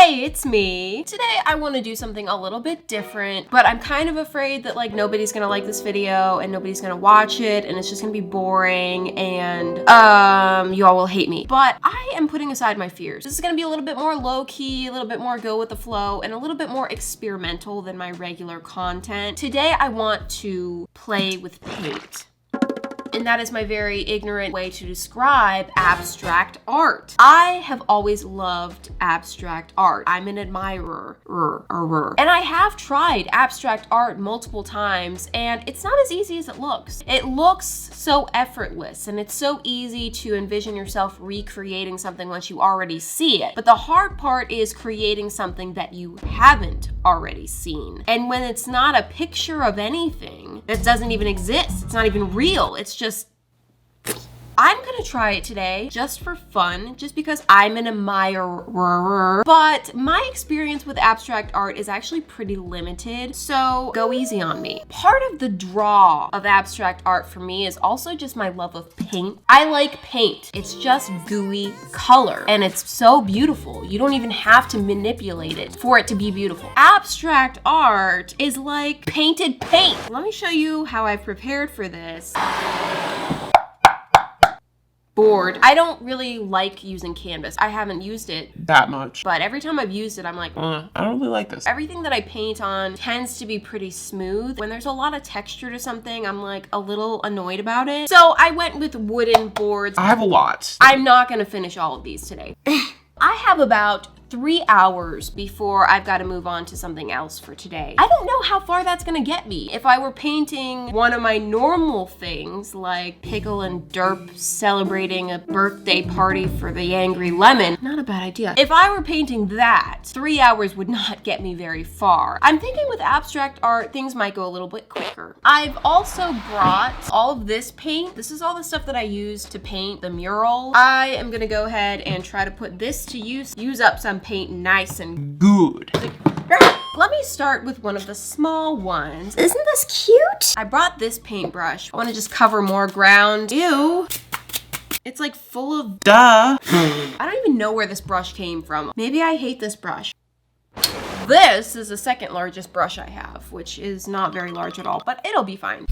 Hey, it's me. Today I want to do something a little bit different, but I'm kind of afraid that like nobody's gonna like this video and nobody's gonna watch it and it's just gonna be boring and you all will hate me. But I am putting aside my fears. This is gonna be a little bit more low-key, a little bit more go with the flow, and a little bit more experimental than my regular content. Today I want to play with paint. And that is my very ignorant way to describe abstract art. I have always loved abstract art. I'm an admirer. And I have tried abstract art multiple times, and it's not as easy as it looks. It looks so effortless, and it's so easy to envision yourself recreating something once you already see it. But the hard part is creating something that you haven't already seen. And when it's not a picture of anything that doesn't even exist, it's not even real, it's just I'm gonna try it today just for fun, just because I'm an admirer. But my experience with abstract art is actually pretty limited, so go easy on me. Part of the draw of abstract art for me is also just my love of paint. I like paint. It's just gooey color, and it's so beautiful. You don't even have to manipulate it for it to be beautiful. Abstract art is like painted paint. Let me show you how I've prepared for this. Board. I don't really like using canvas. I haven't used it that much, but every time I've used it, I'm like, I don't really like this. Everything that I paint on tends to be pretty smooth. When there's a lot of texture to something, I'm like a little annoyed about it. So I went with wooden boards. I have a lot. I'm not gonna finish all of these today. I have about 3 hours before I've got to move on to something else for today. I don't know how far that's gonna get me. If I were painting one of my normal things like Pickle and Derp celebrating a birthday party for the Angry Lemon, not a bad idea. If I were painting that, 3 hours would not get me very far. I'm thinking with abstract art, things might go a little bit quicker. I've also brought all of this paint. This is all the stuff that I use to paint the mural. I am gonna go ahead and try to put this to use up some paint nice and good. Let me start with one of the small ones. Isn't this cute? I brought this paintbrush. I want to just cover more ground. Ew. It's like full of duh. I don't even know where this brush came from. Maybe I hate this brush. This is the second largest brush I have, which is not very large at all, but it'll be fine.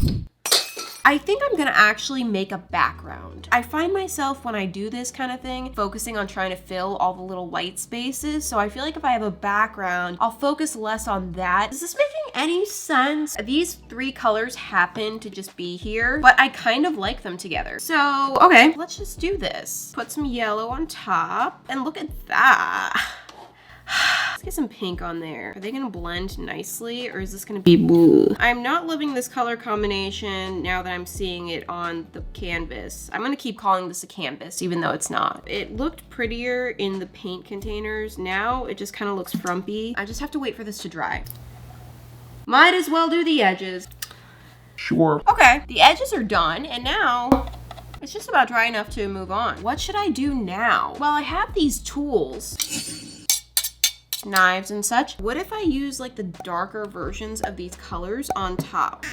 I think I'm gonna actually make a background. I find myself when I do this kind of thing, focusing on trying to fill all the little white spaces. So I feel like if I have a background, I'll focus less on that. Is this making any sense? These 3 colors happen to just be here, but I kind of like them together. So, okay, let's just do this. Put some yellow on top, and look at that. Let's get some pink on there. Are they gonna blend nicely, or is this gonna be blue? I'm not loving this color combination now that I'm seeing it on the canvas. I'm gonna keep calling this a canvas, even though it's not. It looked prettier in the paint containers. Now it just kind of looks frumpy. I just have to wait for this to dry. Might as well do the edges. Sure. Okay, the edges are done, and now it's just about dry enough to move on. What should I do now? Well, I have these tools. Knives and such. What if I use like the darker versions of these colors on top?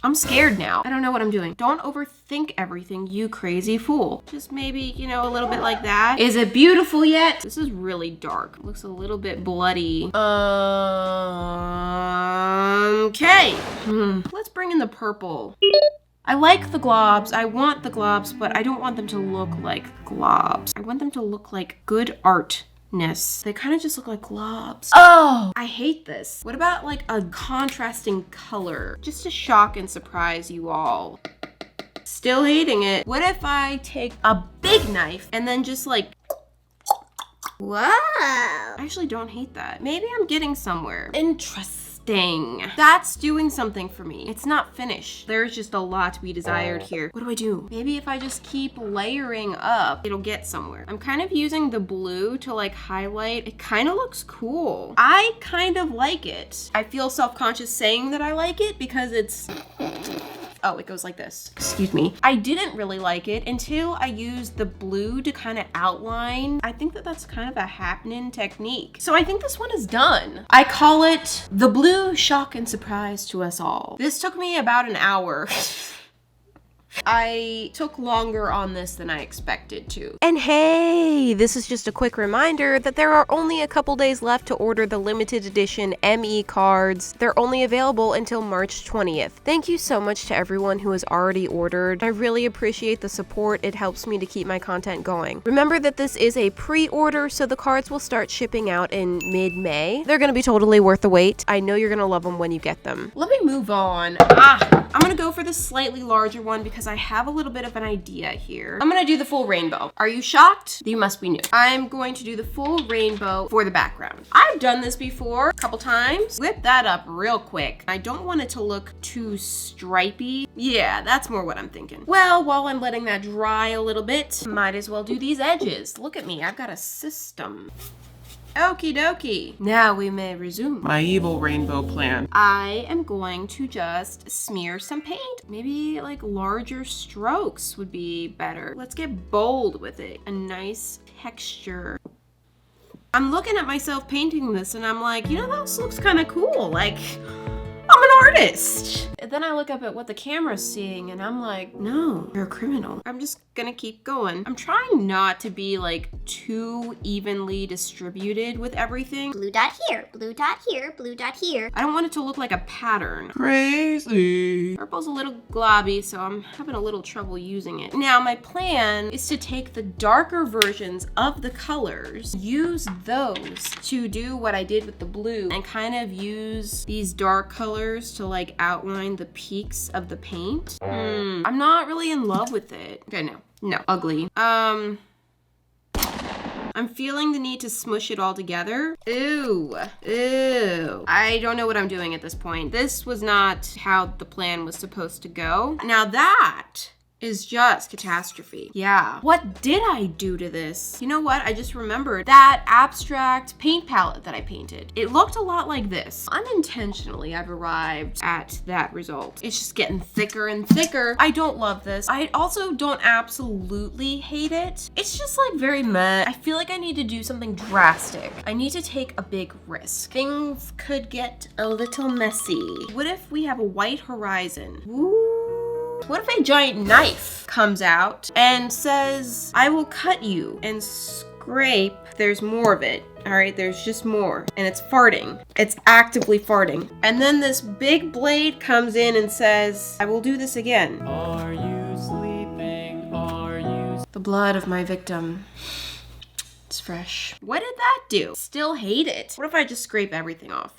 I'm scared now. I don't know what I'm doing. Don't overthink everything, you crazy fool. Just maybe, you know, a little bit like that. Is it beautiful yet? This is really dark. Looks a little bit bloody. Okay. Let's bring in the purple. I like the globs, I want the globs, but I don't want them to look like globs. I want them to look like good artness. They kind of just look like globs. Oh, I hate this. What about like a contrasting color? Just to shock and surprise you all. Still hating it. What if I take a big knife and then just like, wow. I actually don't hate that. Maybe I'm getting somewhere. Interesting. That's doing something for me. It's not finished. There's just a lot to be desired here. What do I do? Maybe if I just keep layering up, it'll get somewhere. I'm kind of using the blue to like highlight. It kind of looks cool. I kind of like it. I feel self-conscious saying that I like it because it's... Oh, it goes like this. Excuse me. I didn't really like it until I used the blue to kind of outline. I think that that's kind of a happening technique. So I think this one is done. I call it the blue shock and surprise to us all. This took me about an hour. I took longer on this than I expected to. And hey, this is just a quick reminder that there are only a couple days left to order the limited edition ME cards. They're only available until March 20th. Thank you so much to everyone who has already ordered. I really appreciate the support. It helps me to keep my content going. Remember that this is a pre-order, so the cards will start shipping out in mid-May. They're gonna be totally worth the wait. I know you're gonna love them when you get them. Let me move on. I'm gonna go for the slightly larger one because I have a little bit of an idea here. I'm gonna do the full rainbow. Are you shocked? You must be new. I'm going to do the full rainbow for the background. I've done this before a couple times. Whip that up real quick. I don't want it to look too stripy. Yeah, that's more what I'm thinking. Well, while I'm letting that dry a little bit, might as well do these edges. Look at me, I've got a system. Okie dokie. Now we may resume. My evil rainbow plan. I am going to just smear some paint. Maybe like larger strokes would be better. Let's get bold with it. A nice texture. I'm looking at myself painting this and I'm like, you know, this looks kind of cool. Like, I'm an artist. And then I look up at what the camera's seeing and I'm like, no, you're a criminal. I'm just gonna keep going. I'm trying not to be like too evenly distributed with everything. Blue dot here, blue dot here, blue dot here. I don't want it to look like a pattern. Crazy. Purple's a little globby, so I'm having a little trouble using it. Now, my plan is to take the darker versions of the colors, use those to do what I did with the blue, and kind of use these dark colors to like outline the peaks of the paint. I'm not really in love with it. Okay, no, ugly. I'm feeling the need to smush it all together. Ew. I don't know what I'm doing at this point. This was not how the plan was supposed to go. Now that is just catastrophe. Yeah. What did I do to this? You know what? I just remembered that abstract paint palette that I painted. It looked a lot like this. Unintentionally, I've arrived at that result. It's just getting thicker and thicker. I don't love this. I also don't absolutely hate it. It's just like very meh. I feel like I need to do something drastic. I need to take a big risk. Things could get a little messy. What if we have a white horizon? Woo. What if a giant knife comes out and says, I will cut you, and scrape, there's more of it. All right, there's just more, and it's farting. It's actively farting. And then this big blade comes in and says, I will do this again. Are you sleeping? Are you? The blood of my victim. It's fresh. What did that do? Still hate it. What if I just scrape everything off?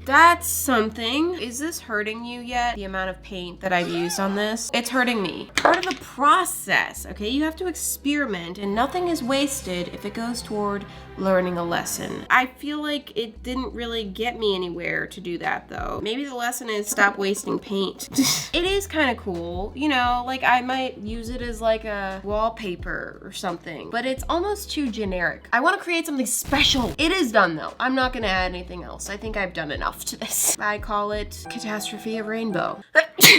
That's something. Is this hurting you yet? The amount of paint that I've used on this? It's hurting me. Part of the process, okay? You have to experiment and nothing is wasted if it goes toward learning a lesson. I feel like it didn't really get me anywhere to do that though. Maybe the lesson is stop wasting paint. It is kind of cool, you know, like I might use it as like a wallpaper or something, but it's almost too generic. I want to create something special. It is done though. I'm not gonna add anything else. I think I've done enough to this. I call it Catastrophe of Rainbow.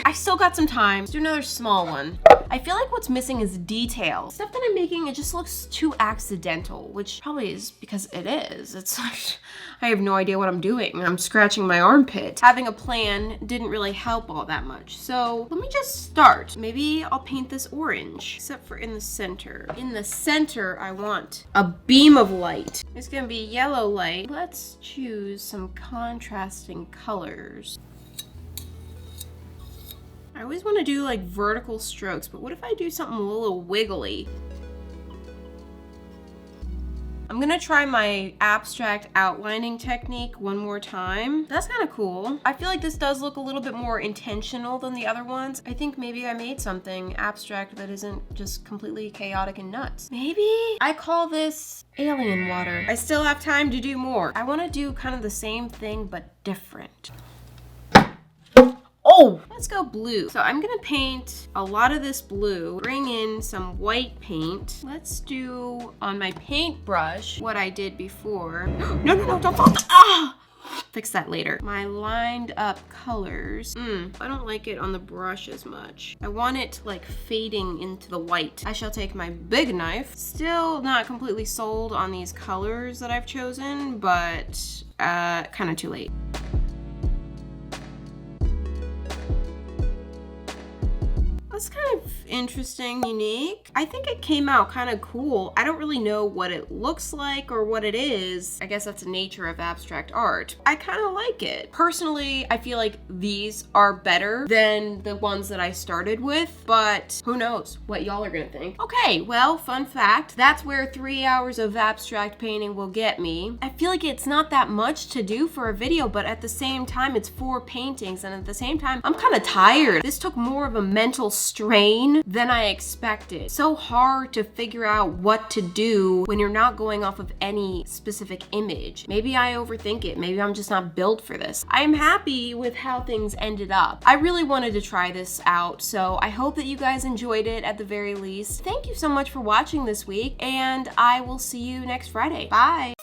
I still got some time. Let's do another small one. I feel like what's missing is detail. Stuff that I'm making, it just looks too accidental, which probably is because it is. It's like, I have no idea what I'm doing. I'm scratching my armpit. Having a plan didn't really help all that much. So let me just start. Maybe I'll paint this orange, except for in the center. In the center, I want a beam of light. It's gonna be yellow light. Let's choose some contrasting colors. I always want to do like vertical strokes, but what if I do something a little wiggly? I'm gonna try my abstract outlining technique one more time. That's kind of cool. I feel like this does look a little bit more intentional than the other ones. I think maybe I made something abstract that isn't just completely chaotic and nuts. Maybe I call this alien water. I still have time to do more. I want to do kind of the same thing, but different. Oh, let's go blue. So I'm gonna paint a lot of this blue, bring in some white paint. Let's do on my paintbrush what I did before. No, don't fall. Ah! Fix that later. My lined up colors. I don't like it on the brush as much. I want it like fading into the white. I shall take my big knife. Still not completely sold on these colors that I've chosen, but kind of too late. That's kind of interesting, unique. I think it came out kind of cool. I don't really know what it looks like or what it is. I guess that's the nature of abstract art. I kind of like it. Personally, I feel like these are better than the ones that I started with, but who knows what y'all are gonna think. Okay, well, fun fact, that's where 3 hours of abstract painting will get me. I feel like it's not that much to do for a video, but at the same time, it's 4 paintings, and at the same time, I'm kind of tired. This took more of a mental strain than I expected. So hard to figure out what to do when you're not going off of any specific image. Maybe I overthink it. Maybe I'm just not built for this. I'm happy with how things ended up. I really wanted to try this out, so I hope that you guys enjoyed it at the very least. Thank you so much for watching this week, and I will see you next Friday. Bye!